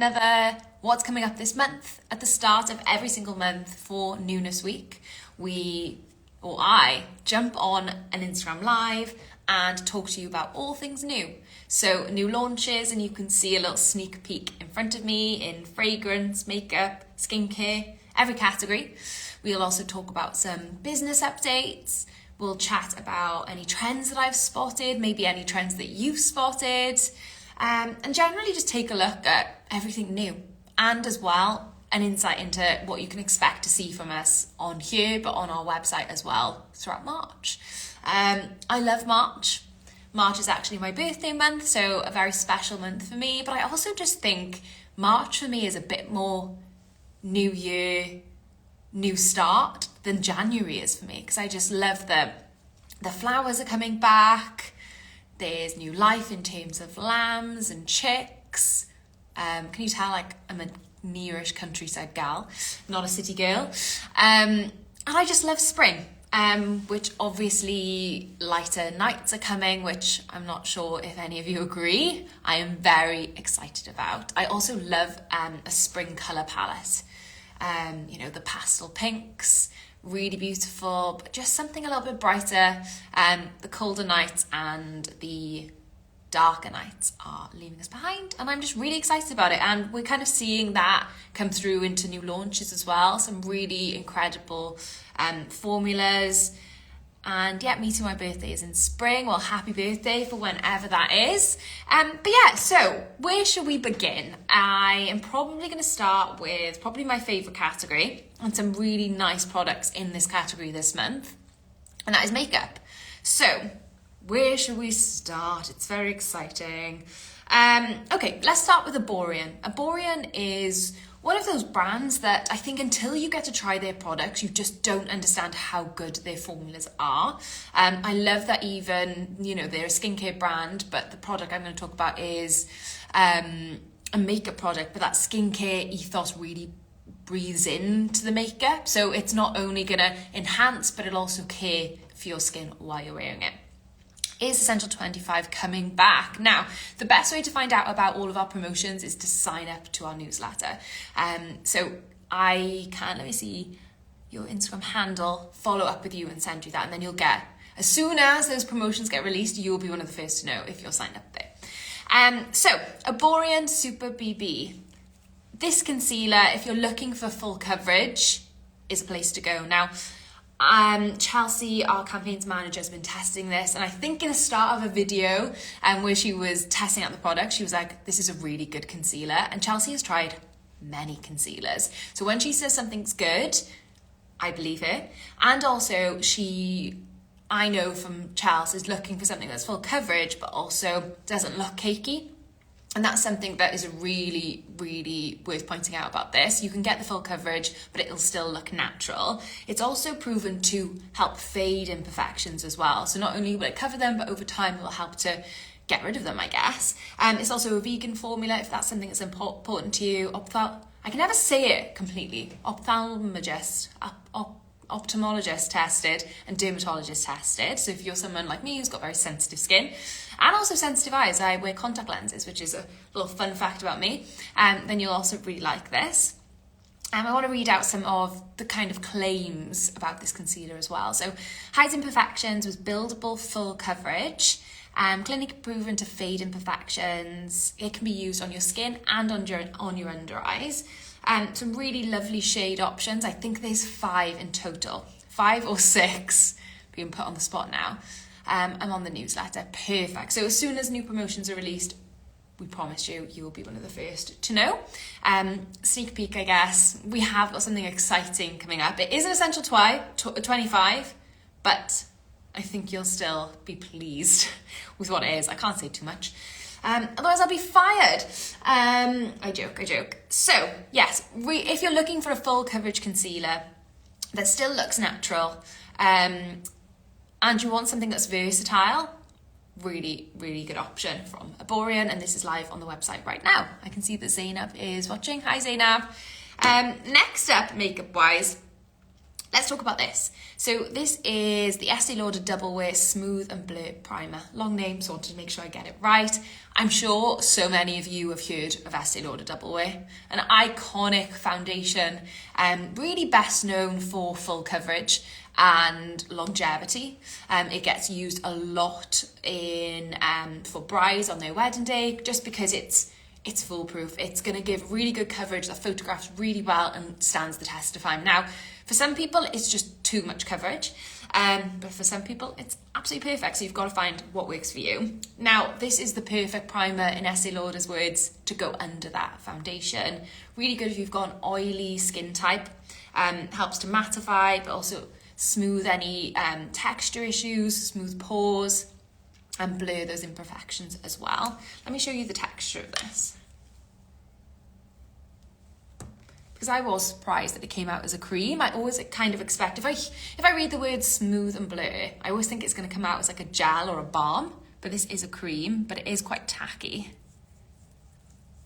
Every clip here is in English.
Another what's coming up this month. At the start of every single month for Newness Week, I jump on an Instagram live and talk to you about all things new. So new launches, and you can see a little sneak peek in front of me in fragrance, makeup, skincare, every category. We'll also talk about some business updates. We'll chat about any trends that I've spotted, maybe any trends that you've spotted. And generally just take a look at everything new, and as well an insight into what you can expect to see from us on here, but on our website as well throughout March. I love March. March is actually my birthday month, so a very special month for me, but I also just think March for me is a bit more new year, new start than January is for me, because I just love the flowers are coming back. There's new life in terms of lambs and chicks. Can you tell, like, I'm a nearish countryside gal, not a city girl. And I just love spring, which obviously lighter nights are coming, which I'm not sure if any of you agree. I am very excited about. I also love a spring colour palette. The pastel pinks, really beautiful, but just something a little bit brighter. The colder nights and the darker nights are leaving us behind, and I'm just really excited about it. And we're kind of seeing that come through into new launches as well. Some really incredible formulas. And yeah, meeting my birthday is in spring. Well, happy birthday for whenever that is. So where should we begin? I am probably going to start with probably my favourite category and some really nice products in this category this month, and that is makeup. So where should we start? It's very exciting. Okay, let's start with Aborian. Aborian is one of those brands that I think until you get to try their products, you just don't understand how good their formulas are. I love that even, they're a skincare brand, but the product I'm going to talk about is a makeup product, but that skincare ethos really breathes into the makeup. So it's not only going to enhance, but it'll also care for your skin while you're wearing it. Is Escentual 25 coming back? Now, the best way to find out about all of our promotions is to sign up to our newsletter. So I can, let me see your Instagram handle, follow up with you and send you that, and then you'll get, as soon as those promotions get released, you'll be one of the first to know if you're signed up there. So Aborian Super BB. This concealer, if you're looking for full coverage, is a place to go. Now, Chelsea, our campaigns manager, has been testing this, and I think in the start of a video where she was testing out the product, she was like, this is a really good concealer. And Chelsea has tried many concealers, so when she says something's good, I believe her. And also I know from Chelsea, is looking for something that's full coverage but also doesn't look cakey. And that's something that is really, really worth pointing out about this. You can get the full coverage, but it'll still look natural. It's also proven to help fade imperfections as well. So not only will it cover them, but over time it will help to get rid of them, I guess. It's also a vegan formula, if that's something that's important to you. I can never say it completely. Ophthalmologist tested and dermatologist tested. So if you're someone like me who's got very sensitive skin and also sensitive eyes, I wear contact lenses, which is a little fun fact about me, then you'll also really like this. I want to read out some of the kind of claims about this concealer as well. So hides imperfections with buildable full coverage, clinically proven to fade imperfections. It can be used on your skin and on your under eyes. Some really lovely shade options. I think there's 5 in total, 5 or 6 being put on the spot now. I'm on the newsletter. Perfect. So as soon as new promotions are released, we promise you will be one of the first to know. Sneak peek, I guess. We have got something exciting coming up. It is an Escentual 25, but I think you'll still be pleased with what it is. I can't say too much. Otherwise I'll be fired. I joke. So yes, if you're looking for a full coverage concealer that still looks natural, and you want something that's versatile, really, really good option from Aborian, and this is live on the website right now. I can see that Zainab is watching. Hi Zainab. Next up, makeup wise, let's talk about this. So this is the Estee Lauder Double Wear Smooth and Blur Primer. Long name, so I wanted to make sure I get it right. I'm sure so many of you have heard of Estee Lauder Double Wear, an iconic foundation, really best known for full coverage and longevity. It gets used a lot in for brides on their wedding day, just because it's foolproof. It's going to give really good coverage that photographs really well and stands the test of time. Now, for some people, it's just too much coverage, but for some people, it's absolutely perfect. So you've got to find what works for you. Now, this is the perfect primer, in Estee Lauder's words, to go under that foundation. Really good if you've got an oily skin type. Helps to mattify, but also smooth any texture issues, smooth pores, and blur those imperfections as well. Let me show you the texture of this. Because I was surprised that it came out as a cream. I always kind of expect, if I read the word smooth and blur, I always think it's going to come out as like a gel or a balm, but this is a cream, but it is quite tacky.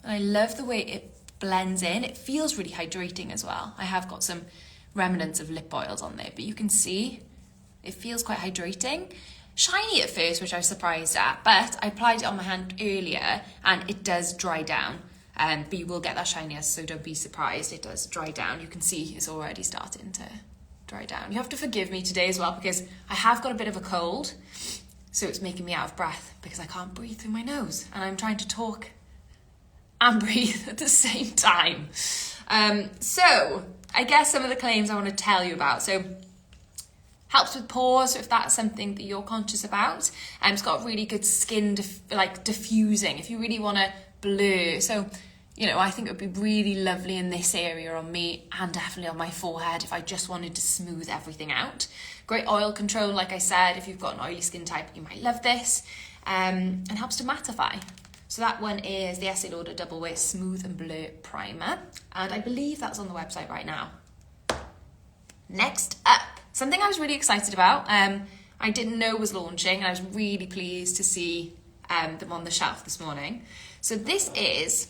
And I love the way it blends in. It feels really hydrating as well. I have got some remnants of lip oils on there, but you can see it feels quite hydrating. Shiny at first, which I was surprised at, but I applied it on my hand earlier and it does dry down. But you will get that shininess, so don't be surprised. It does dry down. You can see it's already starting to dry down. You have to forgive me today as well, because I have got a bit of a cold, so it's making me out of breath because I can't breathe through my nose and I'm trying to talk and breathe at the same time. So I guess some of the claims I want to tell you about. So helps with pores, so if that's something that you're conscious about. It's got really good skin diffusing if you really want to blur. So, you know, I think it would be really lovely in this area on me, and definitely on my forehead if I just wanted to smooth everything out. Great oil control, like I said. If you've got an oily skin type, you might love this. And helps to mattify. So that one is the Estee Lauder Double Wear Smooth and Blur Primer, and I believe that's on the website right now. Next up, something I was really excited about. I didn't know was launching, and I was really pleased to see them on the shelf this morning. So this is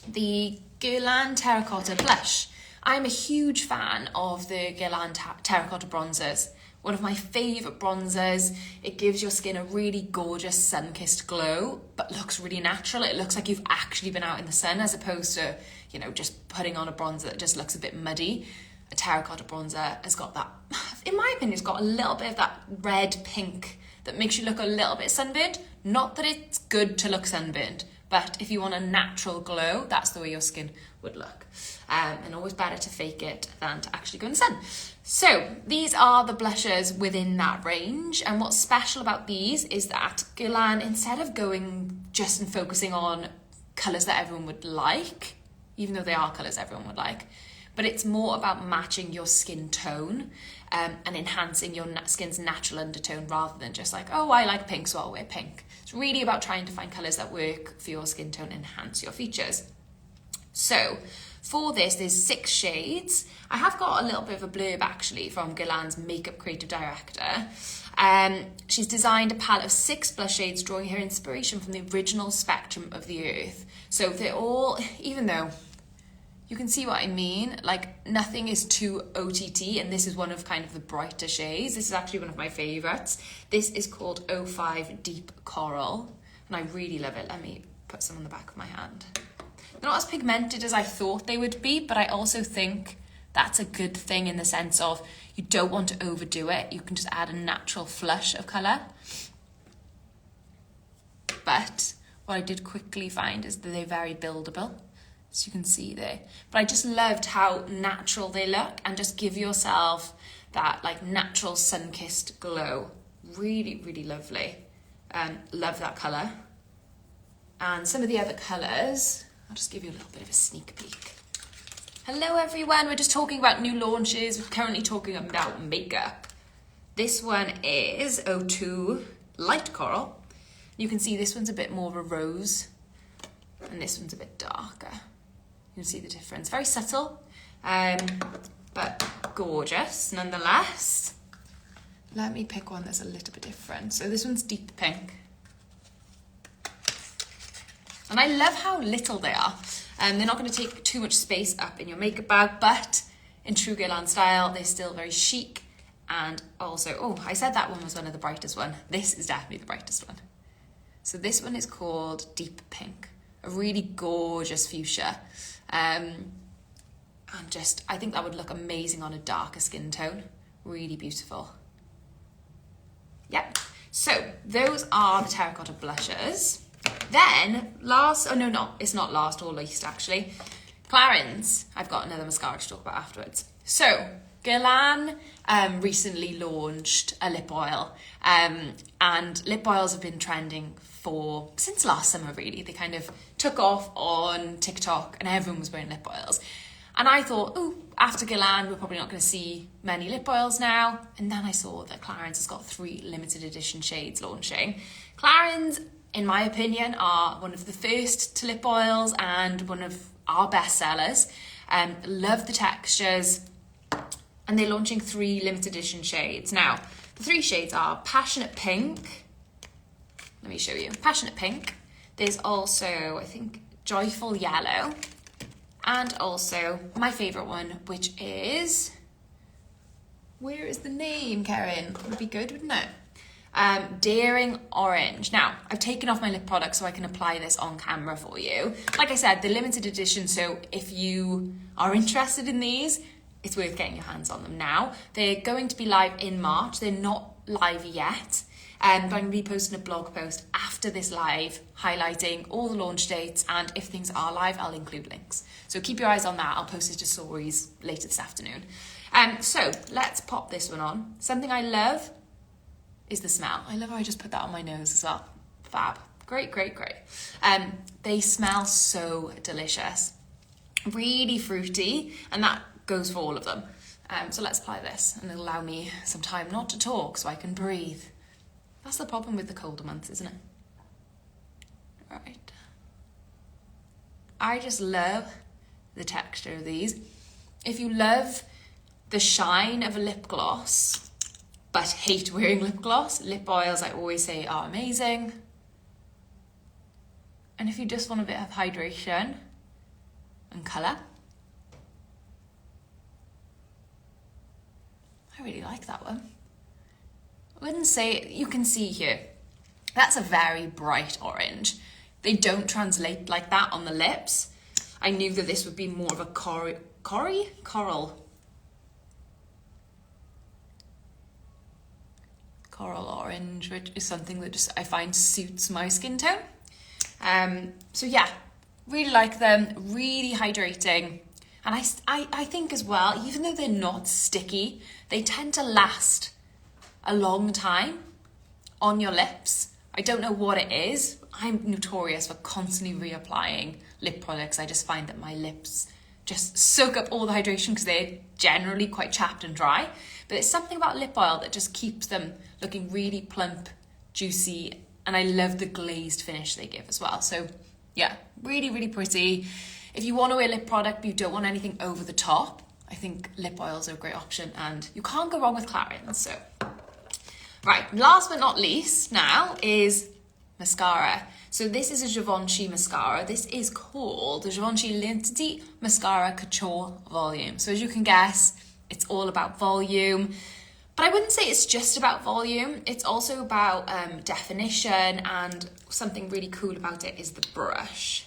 the Guerlain Terracotta Blush. I'm a huge fan of the Guerlain Terracotta bronzers. One of my favourite bronzers. It gives your skin a really gorgeous sun-kissed glow, but looks really natural. It looks like you've actually been out in the sun, as opposed to, you know, just putting on a bronzer that just looks a bit muddy. A terracotta bronzer has got that, in my opinion, it's got a little bit of that red pink that makes you look a little bit sunburned. Not that it's good to look sunburned, but if you want a natural glow, that's the way your skin would look. And always better to fake it than to actually go in the sun. So these are the blushes within that range. And what's special about these is that Guerlain, instead of going just and focusing on colours that everyone would like, even though they are colours everyone would like, but it's more about matching your skin tone and enhancing your skin's natural undertone, rather than just like, oh, I like pink, so I'll wear pink. It's really about trying to find colours that work for your skin tone and enhance your features. So for this, there's 6 shades. I have got a little bit of a blurb actually from Guerlain's makeup creative director. She's designed a palette of 6 blush shades, drawing her inspiration from the original spectrum of the earth. So they're all, even though you can see what I mean, like nothing is too OTT, and this is one of kind of the brighter shades. This is actually one of my favourites. This is called 05 Deep Coral, and I really love it. Let me put some on the back of my hand. They're not as pigmented as I thought they would be, but I also think that's a good thing in the sense of you don't want to overdo it. You can just add a natural flush of colour. But what I did quickly find is that they're very buildable. So you can see there. But I just loved how natural they look, and just give yourself that like natural sun-kissed glow. Really, really lovely. Love that colour. And some of the other colours, I'll just give you a little bit of a sneak peek. Hello everyone, we're just talking about new launches. We're currently talking about makeup. This one is 02 Light Coral. You can see this one's a bit more of a rose, and this one's a bit darker. You can see the difference. Very subtle, but gorgeous nonetheless. Let me pick one that's a little bit different. So this one's deep pink. And I love how little they are. They're not going to take too much space up in your makeup bag, but in true Guerlain style. They're still very chic. And also, oh, I said that one was one of the brightest one. This is definitely the brightest one. So this one is called Deep Pink, a really gorgeous fuchsia. And just, I think that would look amazing on a darker skin tone. Really beautiful. Yep. So those are the terracotta blushes. Then it's not last or least actually. Clarins. I've got another mascara to talk about afterwards. So Guerlain recently launched a lip oil, and lip oils have been trending since last summer really. They kind of took off on TikTok and everyone was wearing lip oils. And I thought, after Guerlain, we're probably not going to see many lip oils now. And then I saw that Clarins has got 3 limited edition shades launching. Clarins, in my opinion, are one of the first to lip oils and one of our best sellers. Love the textures. And they're launching 3 limited edition shades. Now, the 3 shades are Passionate Pink. Let me show you. Passionate Pink. There's also, I think, Joyful Yellow. And also my favourite one, which is... Where is the name, Karen? Would be good, wouldn't it? Daring Orange. Now, I've taken off my lip product so I can apply this on camera for you. Like I said, the limited edition, so if you are interested in these, it's worth getting your hands on them now. They're going to be live in March. They're not live yet. But I'm going to be posting a blog post after this live highlighting all the launch dates, and if things are live, I'll include links. So keep your eyes on that. I'll post it to stories later this afternoon. So let's pop this one on. Something I love is the smell. I love how I just put that on my nose as well. Fab. Great, great, great. They smell so delicious. Really fruity, and that goes for all of them. So let's apply this, and it'll allow me some time not to talk so I can breathe. That's the problem with the colder months, isn't it? Right. I just love the texture of these. If you love the shine of a lip gloss, but hate wearing lip gloss, lip oils, I always say, are amazing. And if you just want a bit of hydration and colour, I really like that one. I wouldn't say, you can see here, that's a very bright orange. They don't translate like that on the lips. I knew that this would be more of a coral orange, which is something that just I find suits my skin tone. So yeah, really like them, really hydrating. And I think as well, even though they're not sticky, they tend to last a long time on your lips. I don't know what it is. I'm notorious for constantly reapplying lip products. I just find that my lips just soak up all the hydration because they're generally quite chapped and dry. But there's something about lip oil that just keeps them looking really plump, juicy, and I love the glazed finish they give as well. So yeah, really, really pretty. If you want to wear lip product but you don't want anything over the top, I think lip oils are a great option, and you can't go wrong with Clarins. So right, last but not least now is mascara. So this is a Givenchy mascara. This is called the Givenchy L'Intensity Mascara Couture Volume. So as you can guess, it's all about volume. But I wouldn't say it's just about volume. It's also about definition, and something really cool about it is the brush.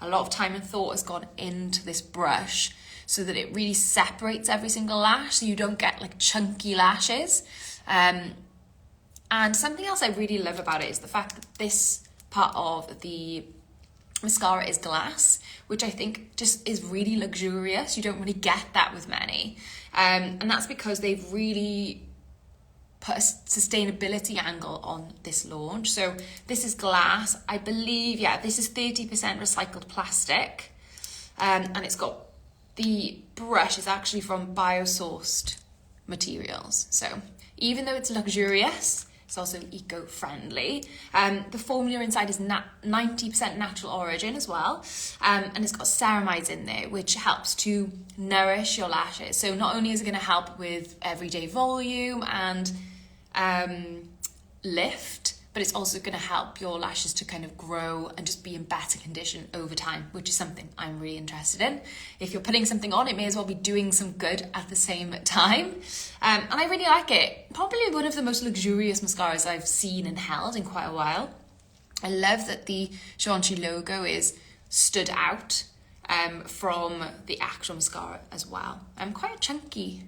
A lot of time and thought has gone into this brush so that it really separates every single lash, so you don't get like chunky lashes. And something else I really love about it is the fact that this part of the mascara is glass, which I think just is really luxurious. You don't really get that with many. And that's because they've really put a sustainability angle on this launch. So this is glass. I believe, yeah, this is 30% recycled plastic. And it's got, the brush is actually from biosourced materials. So even though it's luxurious, it's also eco-friendly. The formula inside is 90% natural origin as well. And it's got ceramides in there, which helps to nourish your lashes. So not only is it going to help with everyday volume and lift, but it's also going to help your lashes to kind of grow and just be in better condition over time, which is something I'm really interested in. If you're putting something on, it may as well be doing some good at the same time. And I really like it. Probably one of the most luxurious mascaras I've seen and held in quite a while. I love that the Escentual logo is stood out from the actual mascara as well. Quite a chunky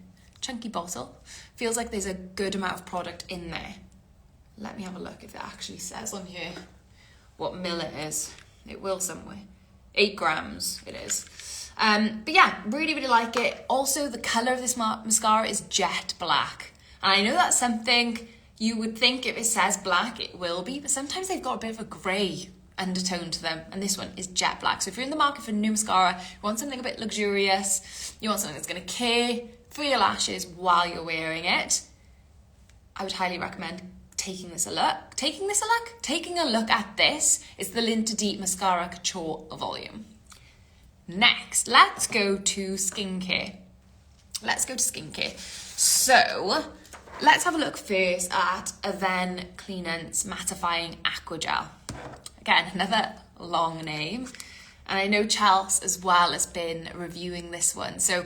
bottle. Feels like there's a good amount of product in there. Let me have a look if it actually says on here what mil it is. It will somewhere. 8 grams it is. But yeah, really, really like it. Also, the colour of this mascara is jet black. And I know that's something you would think if it says black, it will be, but sometimes they've got a bit of a grey undertone to them, and this one is jet black. So if you're in the market for a new mascara, you want something a bit luxurious, you want something that's going to care for your lashes while you're wearing it, I would highly recommend taking a look at this. It's the Linta Deep Mascara Couture Volume. Next, let's go to skincare. So let's have a look first at Aven Cleanance Mattifying Aqua Gel. Again, another long name. And I know Chelsea as well has been reviewing this one. So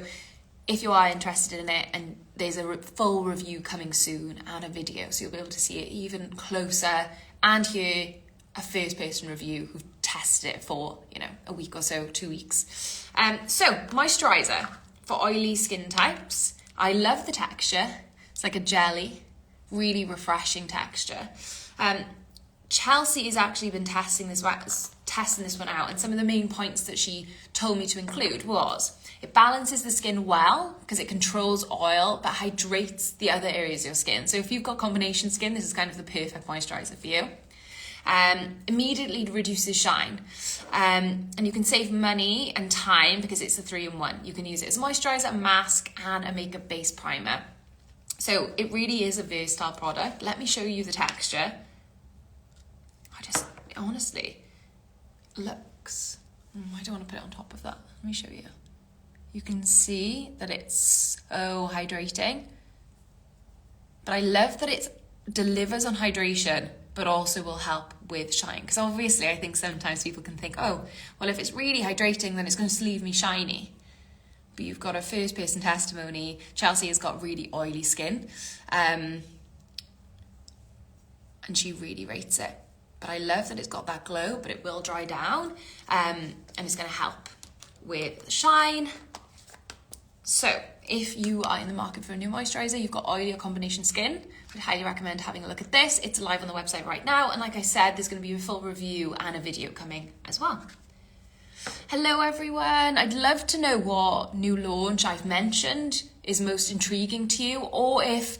if you are interested in it, and there's a full review coming soon and a video, so you'll be able to see it even closer and hear a first person review who've tested it for, a week or so, 2 weeks. So moisturizer for oily skin types. I love the texture. It's like a jelly, really refreshing texture. Chelsea has actually been testing this one out, and some of the main points that she told me to include was it balances the skin well because it controls oil but hydrates the other areas of your skin. So if you've got combination skin, this is kind of the perfect moisturizer for you. Immediately reduces shine, and you can save money and time because it's a 3-in-1. You can use it as a moisturizer, a mask, and a makeup base primer. So it really is a versatile product. Let me show you the texture. Honestly, looks, I don't want to put it on top of that. Let me show you. You can see that it's so hydrating. But I love that it delivers on hydration, but also will help with shine. Because obviously I think sometimes people can think, oh, well, if it's really hydrating, then it's going to leave me shiny. But you've got a first person testimony. Chelsea has got really oily skin. And she really rates it. But I love that it's got that glow, but it will dry down, and it's going to help with the shine. So if you are in the market for a new moisturizer, you've got oily or combination skin, I'd highly recommend having a look at this. It's live on the website right now, and like I said, there's going to be a full review and a video coming as well. Hello everyone, I'd love to know what new launch I've mentioned is most intriguing to you, or if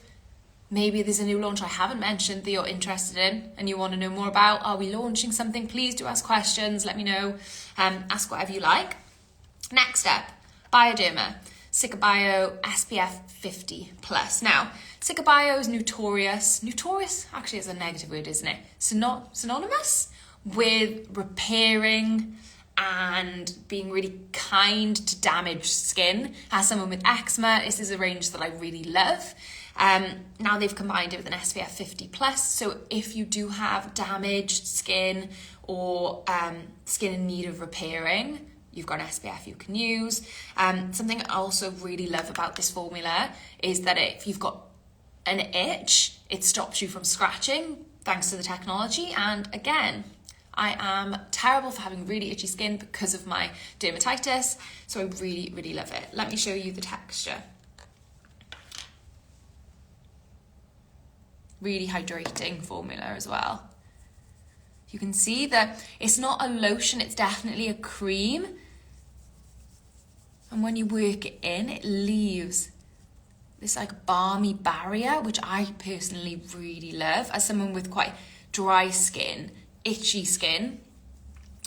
maybe there's a new launch I haven't mentioned that you're interested in and you want to know more about. Are we launching something? Please do ask questions. Let me know. Ask whatever you like. Next up, Bioderma. Cica SPF 50+. Now, Cica is notorious actually is a negative word, isn't it? Synonymous with repairing and being really kind to damaged skin. As someone with eczema, this is a range that I really love. Now they've combined it with an SPF 50+, so if you do have damaged skin or skin in need of repairing, you've got an SPF you can use. Something I also really love about this formula is that if you've got an itch, it stops you from scratching thanks to the technology. And again, I am terrible for having really itchy skin because of my dermatitis, so I really, really love it. Let me show you the texture. Really hydrating formula as well. You can see that it's not a lotion, it's definitely a cream. And when you work it in, it leaves this like balmy barrier, which I personally really love. As someone with quite dry skin, itchy skin,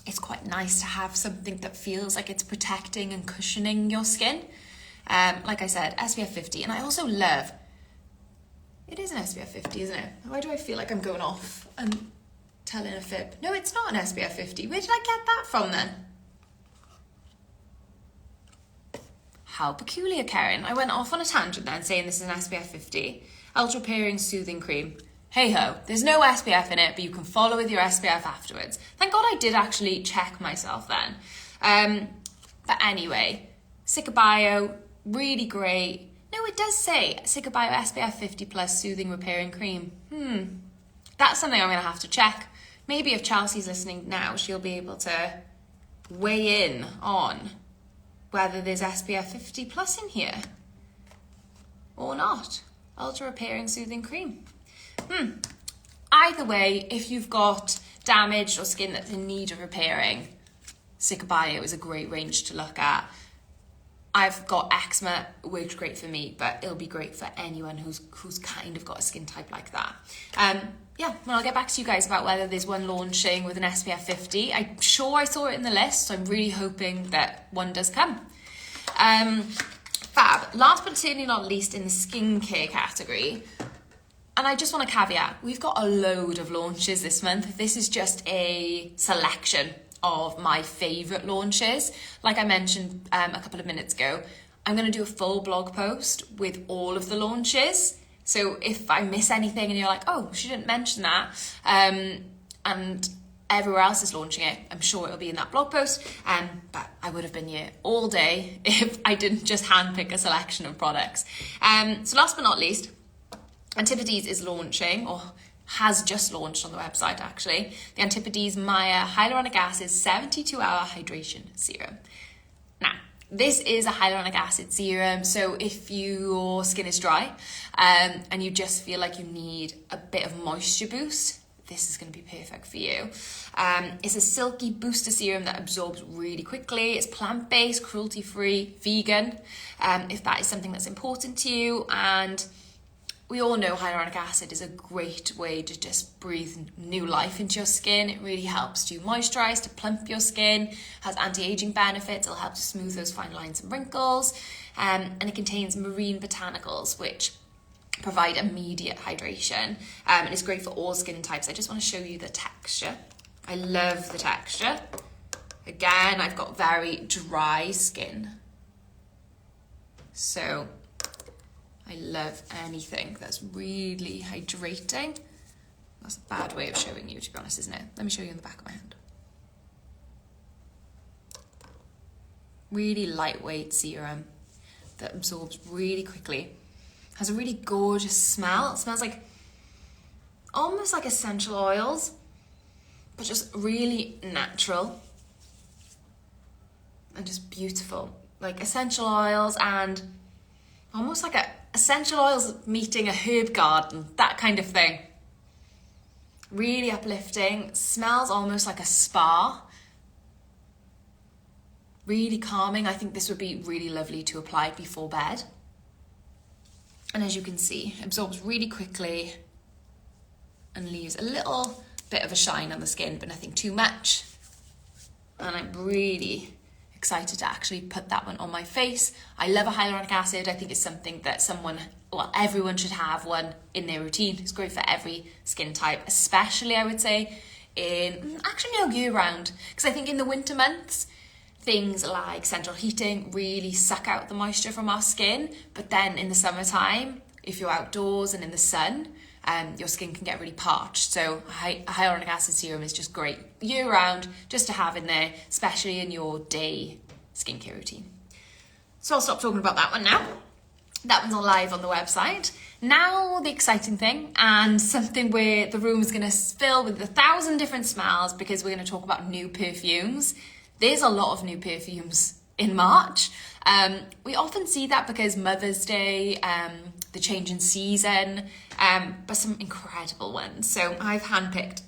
it's quite nice to have something that feels like it's protecting and cushioning your skin. Like I said, SPF 50. And I also love, it is an SPF 50, isn't it? Why do I feel like I'm going off and telling a fib? No, it's not an SPF 50. Where did I get that from then? How peculiar, Karen. I went off on a tangent then saying this is an SPF 50. Ultra Repairing Soothing Cream. hey ho, there's no SPF in it, but you can follow with your SPF afterwards. Thank God I did actually check myself then. But anyway, Sicca Bio, really great. No, it does say Sicca Bio SPF 50 plus soothing repairing cream. That's something I'm gonna have to check. Maybe if Chelsea's listening now, she'll be able to weigh in on whether there's SPF 50 plus in here or not. Ultra repairing soothing cream. Either way, if you've got damaged or skin that's in need of repairing, Sicca Bio is a great range to look at. I've got eczema, worked great for me, but it'll be great for anyone who's kind of got a skin type like that. Yeah, well, I'll get back to you guys about whether there's one launching with an SPF 50. I'm sure I saw it in the list, so I'm really hoping that one does come. Fab. Last but certainly not least in the skincare category, and I just want to caveat, we've got a load of launches this month. This is just a selection of my favourite launches. Like I mentioned a couple of minutes ago, I'm going to do a full blog post with all of the launches. So if I miss anything and you're like, oh, she didn't mention that, and everywhere else is launching it, I'm sure it'll be in that blog post. But I would have been here all day if I didn't just handpick a selection of products. So last but not least, Antipodes is launching, or has just launched on the website actually, the Antipodes Maya Hyaluronic Acid 72-hour Hydration Serum. Now, this is a hyaluronic acid serum, so if your skin is dry and you just feel like you need a bit of moisture boost, this is going to be perfect for you. It's a silky booster serum that absorbs really quickly. It's plant-based, cruelty-free, vegan, if that is something that's important to you. And we all know hyaluronic acid is a great way to just breathe new life into your skin. It really helps to moisturize, to plump your skin, has anti-aging benefits. It'll help to smooth those fine lines and wrinkles. And it contains marine botanicals, which provide immediate hydration. And it's great for all skin types. I just want to show you the texture. I love the texture. Again, I've got very dry skin. So I love anything that's really hydrating. That's a bad way of showing you, to be honest, isn't it? Let me show you on the back of my hand. Really lightweight serum that absorbs really quickly. Has a really gorgeous smell. It smells like, almost like essential oils, but just really natural and just beautiful. Like essential oils and almost like essential oils meeting a herb garden, that kind of thing. Really uplifting, smells almost like a spa. Really calming. I think this would be really lovely to apply before bed. And as you can see, absorbs really quickly and leaves a little bit of a shine on the skin, but nothing too much. And I'm really excited to actually put that one on my face. I love a hyaluronic acid. I think it's something that everyone should have one in their routine. It's great for every skin type, especially I would say year round. Because I think in the winter months, things like central heating really suck out the moisture from our skin. But then in the summertime, if you're outdoors and in the sun, your skin can get really parched. So a hyaluronic acid serum is just great year round, just to have in there, especially in your day skincare routine. So I'll stop talking about that one now. That one's all live on the website. Now the exciting thing, and something where the room is going to fill with 1,000 different smells, because we're going to talk about new perfumes. There's a lot of new perfumes in March. We often see that because Mother's Day, the change in season, but some incredible ones. So I've handpicked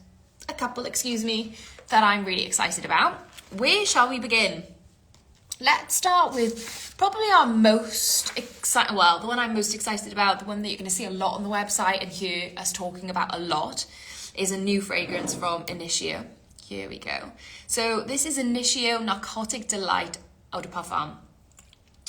a couple, that I'm really excited about. Where shall we begin? Let's start with probably our most exciting, the one I'm most excited about, the one that you're going to see a lot on the website and hear us talking about a lot, is a new fragrance from Initio. Here we go. So this is Initio Narcotic Delight Eau de Parfum.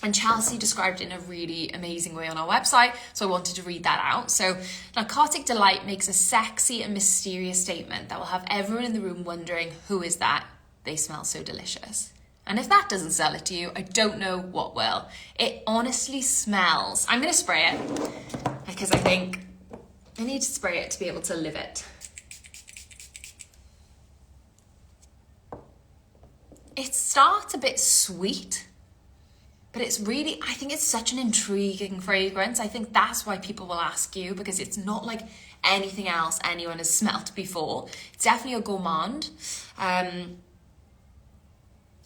And Chelsea described it in a really amazing way on our website, so I wanted to read that out. So, Narcotic Delight makes a sexy and mysterious statement that will have everyone in the room wondering, who is that? They smell so delicious. And if that doesn't sell it to you, I don't know what will. It honestly smells. I'm going to spray it because I think I need to spray it to be able to live it. It starts a bit sweet, but it's really, I think it's such an intriguing fragrance. I think that's why people will ask you, because it's not like anything else anyone has smelt before. It's definitely a gourmand.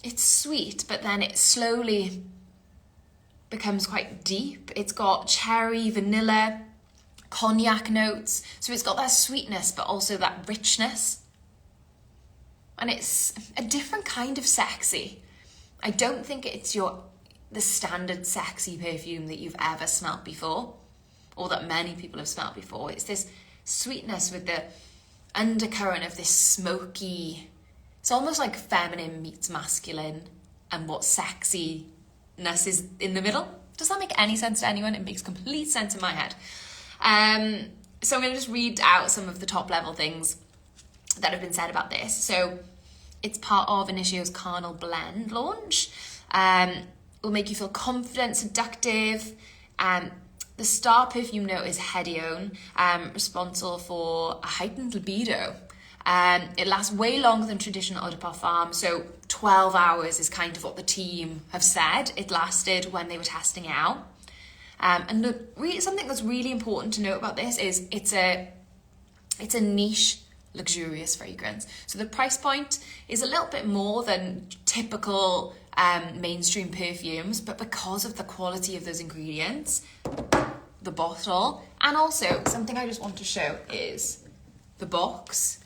It's sweet, but then it slowly becomes quite deep. It's got cherry, vanilla, cognac notes. So it's got that sweetness, but also that richness. And it's a different kind of sexy. I don't think it's the standard sexy perfume that you've ever smelt before, or that many people have smelt before. It's this sweetness with the undercurrent of this smoky, it's almost like feminine meets masculine, and what sexiness is in the middle. Does that make any sense to anyone? It makes complete sense in my head. So I'm going to just read out some of the top level things that have been said about this. So it's part of Initio's Carnal Blend launch. Will make you feel confident, seductive. The star perfume note is Hedione, responsible for a heightened libido. It lasts way longer than traditional eau de parfum, so 12 hours is kind of what the team have said it lasted when they were testing it out. And something that's really important to note about this is it's a niche, luxurious fragrance. So the price point is a little bit more than typical mainstream perfumes, but because of the quality of those ingredients, the bottle, and also something I just want to show is the box.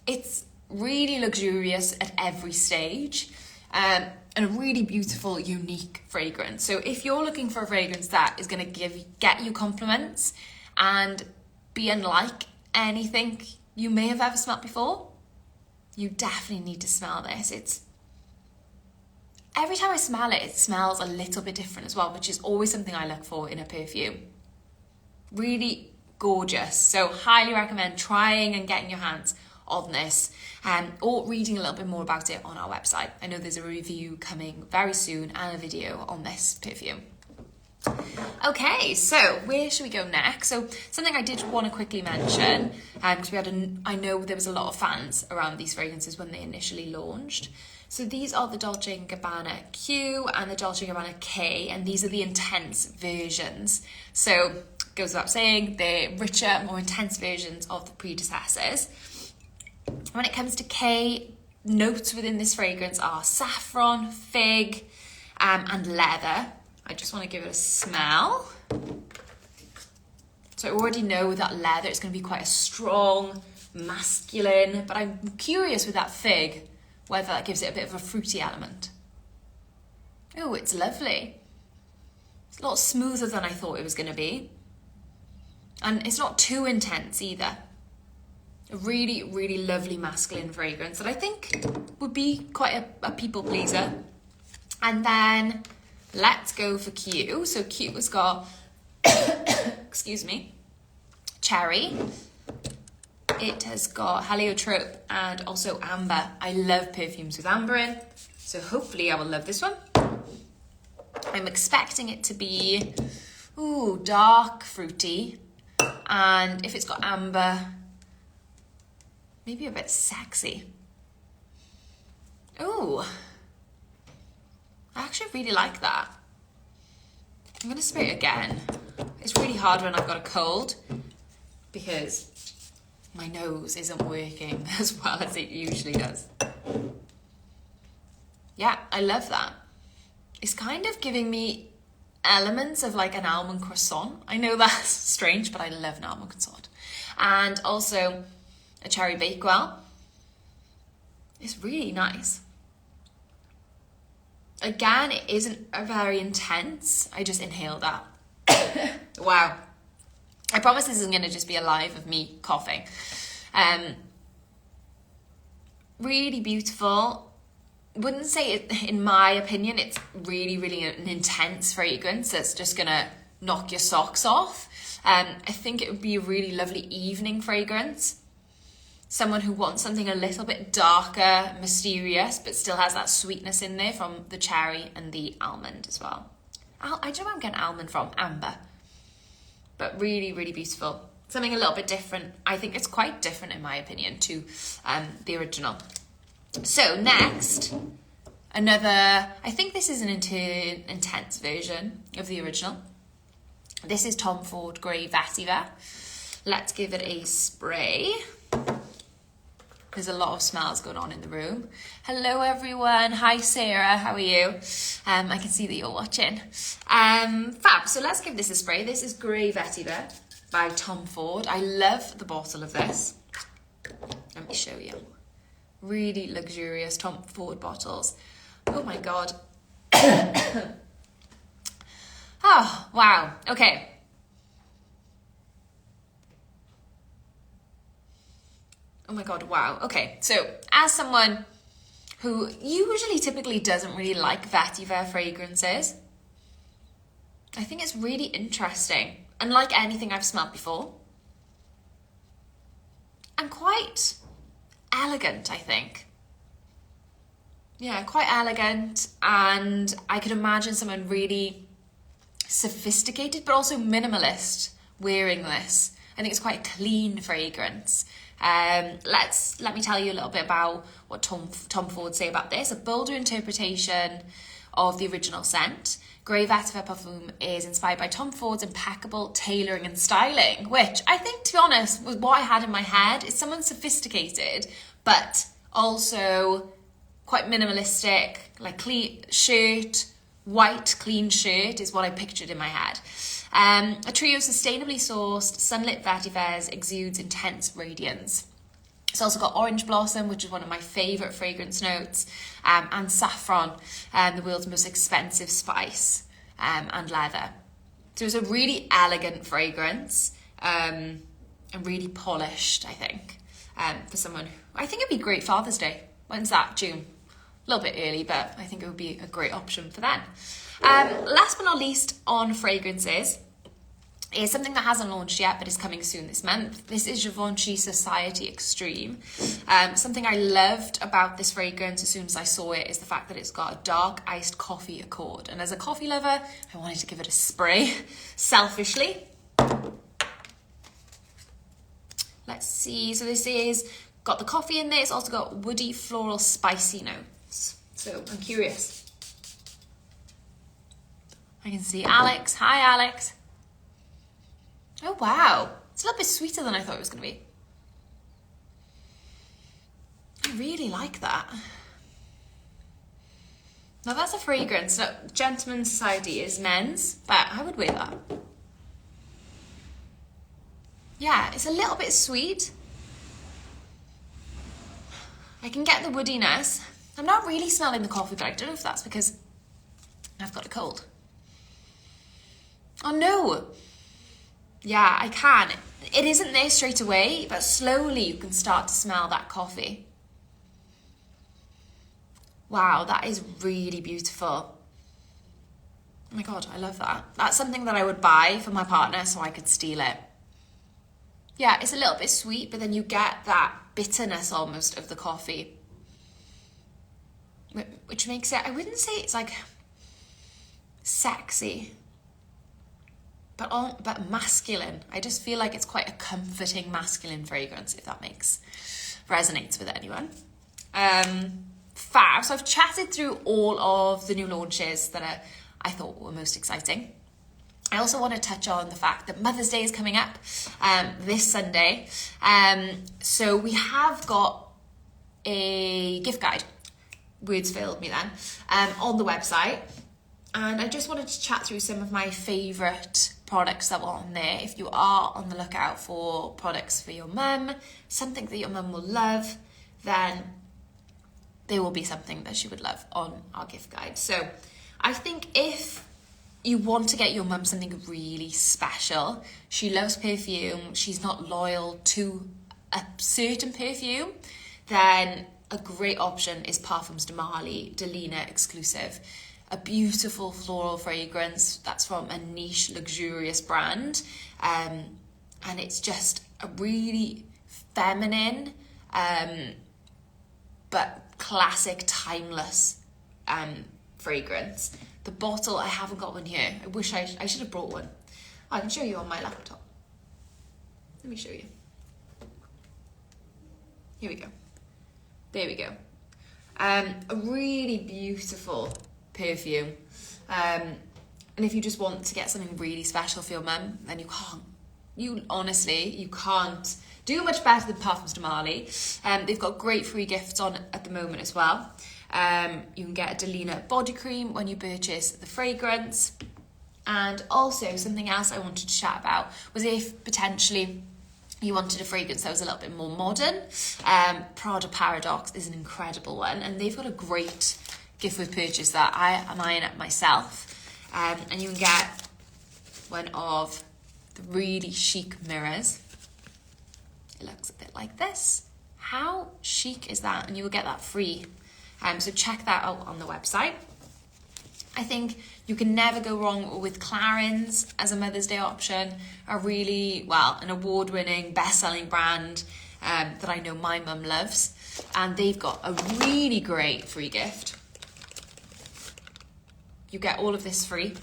It's really luxurious at every stage, and a really beautiful, unique fragrance. So if you're looking for a fragrance that is going to get you compliments and be unlike anything you may have ever smelled before, you definitely need to smell this. Every time I smell it, it smells a little bit different as well, which is always something I look for in a perfume. Really gorgeous. So highly recommend trying and getting your hands on this, or reading a little bit more about it on our website. I know there's a review coming very soon and a video on this perfume. Okay, so where should we go next? So something I did want to quickly mention, because I know there was a lot of fans around these fragrances when they initially launched. So these are the Dolce & Gabbana Q and the Dolce & Gabbana K, and these are the intense versions. So goes without saying, they're richer, more intense versions of the predecessors. When it comes to K, notes within this fragrance are saffron, fig, and leather. I just want to give it a smell. So I already know with that leather, it's going to be quite a strong, masculine, but I'm curious with that fig, whether that gives it a bit of a fruity element. Oh, it's lovely. It's a lot smoother than I thought it was going to be. And it's not too intense either. A really, really lovely masculine fragrance that I think would be quite a people pleaser. And then let's go for Q. So Q has got, excuse me, cherry. It has got heliotrope and also amber. I love perfumes with amber in, so hopefully I will love this one. I'm expecting it to be, dark fruity. And if it's got amber, maybe a bit sexy. I actually really like that. I'm gonna spray it again. It's really hard when I've got a cold because my nose isn't working as well as it usually does. Yeah, I love that. It's kind of giving me elements of like an almond croissant. I know that's strange, but I love an almond croissant. And also a cherry bakewell. It's really nice. Again, it isn't very intense. I just inhaled that. Wow. I promise this isn't going to just be a live of me coughing. Really beautiful. Wouldn't say it, in my opinion, it's really, really an intense fragrance that's just going to knock your socks off. I think it would be a really lovely evening fragrance. Someone who wants something a little bit darker, mysterious, but still has that sweetness in there from the cherry and the almond as well. I don't know where I'm getting almond from, amber. But really, really beautiful. something a little bit different. I think it's quite different in my opinion to the original. So next, another, I think this is an intense version of the original. This is Tom Ford Grey Vetiver. Let's give it a spray. There's a lot of smells going on in the room. Hello everyone. Hi Sarah, how are you? I can see that you're watching. Fab, so let's give this a spray. This is Grey Vetiver by Tom Ford. I love the bottle of this. Let me show you. Really luxurious Tom Ford bottles. Oh my God. Oh, wow. Okay. Oh my God, wow. Okay, so as someone who typically doesn't really like vetiver fragrances, I think it's really interesting. Unlike anything I've smelled before. And quite elegant, I think. Yeah, quite elegant. And I could imagine someone really sophisticated, but also minimalist wearing this. I think it's quite a clean fragrance. Let me tell you a little bit about what Tom Ford say about this. A bolder interpretation of the original scent. Grey Vetiver perfume is inspired by Tom Ford's impeccable tailoring and styling, which I think, to be honest, was what I had in my head. Is someone sophisticated, but also quite minimalistic, like clean shirt, white clean shirt is what I pictured in my head. A trio of sustainably sourced sunlit vetivers exudes intense radiance. It's also got orange blossom, which is one of my favourite fragrance notes, and saffron, the world's most expensive spice, and leather. So it's a really elegant fragrance, and really polished, I think, for someone. I think it'd be great Father's Day. When's that? June. A little bit early, but I think it would be a great option for then. Last but not least on fragrances is something that hasn't launched yet but is coming soon this month. This is Givenchy Society Extreme. Something I loved about this fragrance as soon as I saw it is the fact that it's got a dark iced coffee accord. And as a coffee lover, I wanted to give it a spray, selfishly. Let's see, so this is got the coffee in there. It's also got woody, floral, spicy notes. So I'm curious. I can see Alex. Hi, Alex. Oh, wow. It's a little bit sweeter than I thought it was going to be. I really like that. Now, that's a fragrance. No, Gentleman's Society is men's, but I would wear that. Yeah, it's a little bit sweet. I can get the woodiness. I'm not really smelling the coffee, but I don't know if that's because I've got a cold. Oh no! Yeah, I can. It isn't there straight away, but slowly you can start to smell that coffee. Wow, that is really beautiful. Oh my God, I love that. That's something that I would buy for my partner so I could steal it. Yeah, it's a little bit sweet, but then you get that bitterness almost of the coffee. Which makes it, I wouldn't say it's like sexy, but masculine. I just feel like it's quite a comforting masculine fragrance, if that resonates with anyone. Fab. So I've chatted through all of the new launches that I thought were most exciting. I also want to touch on the fact that Mother's Day is coming up this Sunday. So we have got a gift guide, words failed me then, on the website. And I just wanted to chat through some of my favourite products that were on there. If you are on the lookout for products for your mum, something that your mum will love, then there will be something that she would love on our gift guide. So I think if you want to get your mum something really special, she loves perfume, she's not loyal to a certain perfume, then a great option is Parfums de Marly Delina exclusive. A beautiful floral fragrance that's from a niche, luxurious brand. And it's just a really feminine, but classic, timeless fragrance. The bottle, I haven't got one here. I wish I should have brought one. I can show you on my laptop. Let me show you. Here we go. There we go. A really beautiful perfume. And if you just want to get something really special for your mum, then you can't do much better than Parfums de Marly. They've got great free gifts on at the moment as well. You can get a Delina body cream when you purchase the fragrance. And also something else I wanted to chat about was if potentially you wanted a fragrance that was a little bit more modern. Prada Paradox is an incredible one, and they've got a great gift with purchase that I am eyeing up myself. And you can get one of the really chic mirrors. It looks a bit like this. How chic is that? And you will get that free. So check that out on the website. I think you can never go wrong with Clarins as a Mother's Day option. An award-winning, best-selling brand that I know my mum loves. And they've got a really great free gift. You get all of this free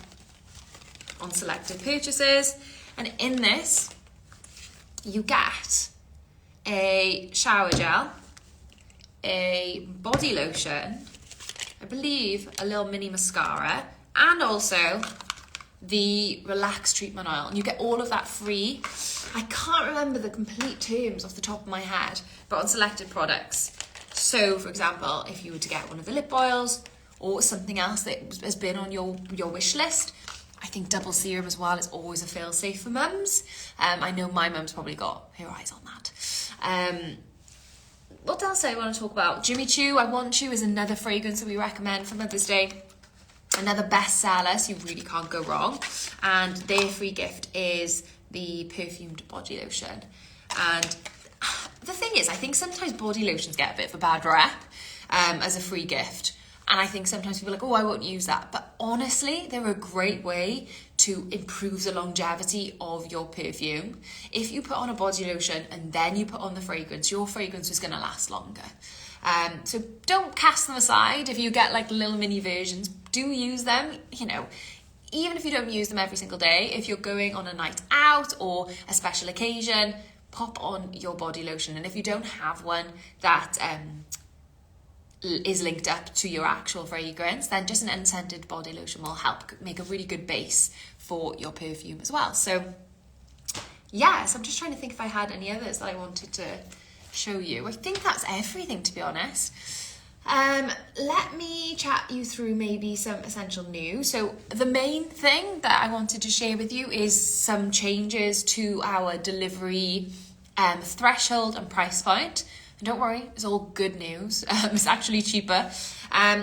on selected purchases. And in this, you get a shower gel, a body lotion, I believe a little mini mascara, and also the Relax Treatment Oil. And you get all of that free. I can't remember the complete terms off the top of my head, but on selected products. So, for example, if you were to get one of the lip oils or something else that has been on your wish list, I think double serum as well is always a fail-safe for mums. I know my mum's probably got her eyes on that. What else do I want to talk about? Jimmy Choo, I Want You is another fragrance that we recommend for Mother's Day. Another bestseller, so you really can't go wrong. And their free gift is the perfumed body lotion. And the thing is, I think sometimes body lotions get a bit of a bad rep as a free gift. And I think sometimes people are like, oh, I won't use that. But honestly, they're a great way to improve the longevity of your perfume. If you put on a body lotion and then you put on the fragrance, your fragrance is going to last longer. So don't cast them aside. If you get like little mini versions, do use them. You know, even if you don't use them every single day, if you're going on a night out or a special occasion, pop on your body lotion. And if you don't have one that is linked up to your actual fragrance, then just an unscented body lotion will help make a really good base for your perfume as well. So yes, I'm just trying to think if I had any others that I wanted to show you. I think that's everything, to be honest. Let me chat you through maybe some essential news. So the main thing that I wanted to share with you is some changes to our delivery threshold and price point. And don't worry, it's all good news. It's actually cheaper.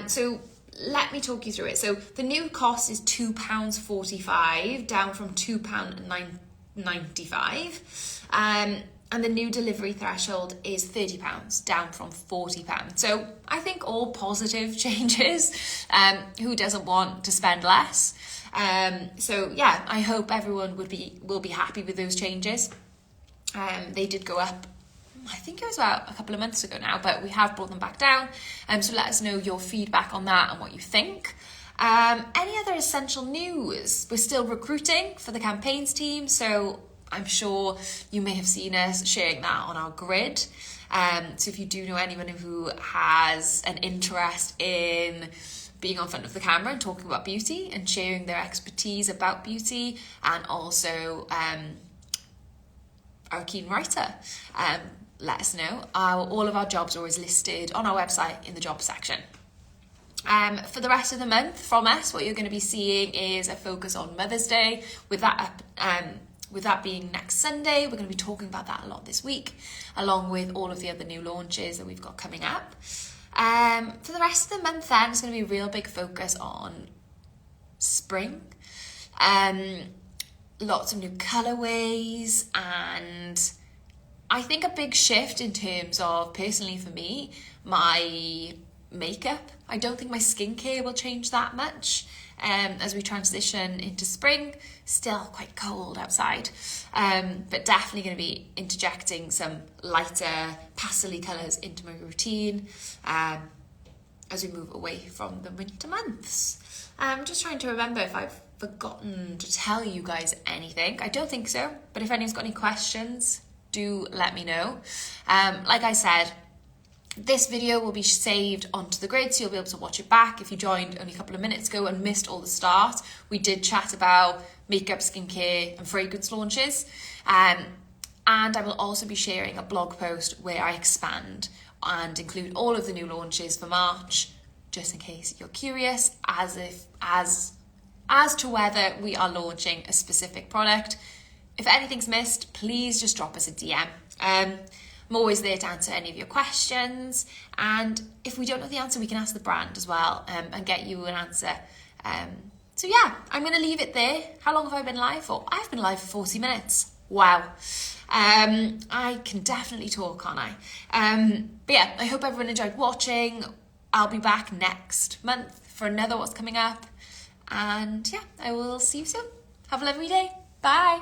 So let me talk you through it. So the new cost is £2.45, down from £2.95. And the new delivery threshold is £30, down from £40. So I think all positive changes. Who doesn't want to spend less? So yeah, I hope everyone will be happy with those changes. They did go up, I think it was about a couple of months ago now, but we have brought them back down. So let us know your feedback on that and what you think. Any other essential news? We're still recruiting for the campaigns team, so I'm sure you may have seen us sharing that on our grid. So if you do know anyone who has an interest in being on front of the camera and talking about beauty and sharing their expertise about beauty, and also our keen writer, let us know. All of our jobs are always listed on our website in the jobs section. For the rest of the month from us, what you're going to be seeing is a focus on Mother's Day. With that being next Sunday, we're going to be talking about that a lot this week, along with all of the other new launches that we've got coming up. For the rest of the month then, it's going to be a real big focus on spring. Lots of new colourways, and I think a big shift in terms of, personally for me, my makeup. I don't think my skincare will change that much as we transition into spring. Still quite cold outside, but definitely going to be interjecting some lighter pastel colours into my routine as we move away from the winter months. I'm just trying to remember if I've forgotten to tell you guys anything. I don't think so, but if anyone's got any questions, do let me know. Like I said, this video will be saved onto the grid, so you'll be able to watch it back. If you joined only a couple of minutes ago and missed all the start, we did chat about makeup, skincare and fragrance launches. And I will also be sharing a blog post where I expand and include all of the new launches for March, just in case you're curious as to whether we are launching a specific product. If anything's missed, please just drop us a DM. I'm always there to answer any of your questions, and if we don't know the answer, we can ask the brand as well, and get you an answer. So yeah, I'm going to leave it there. How long have I been live for? I've been live for 40 minutes. Wow. I can definitely talk, can't I? But yeah, I hope everyone enjoyed watching. I'll be back next month for another What's Coming Up. And yeah, I will see you soon. Have a lovely day. Bye.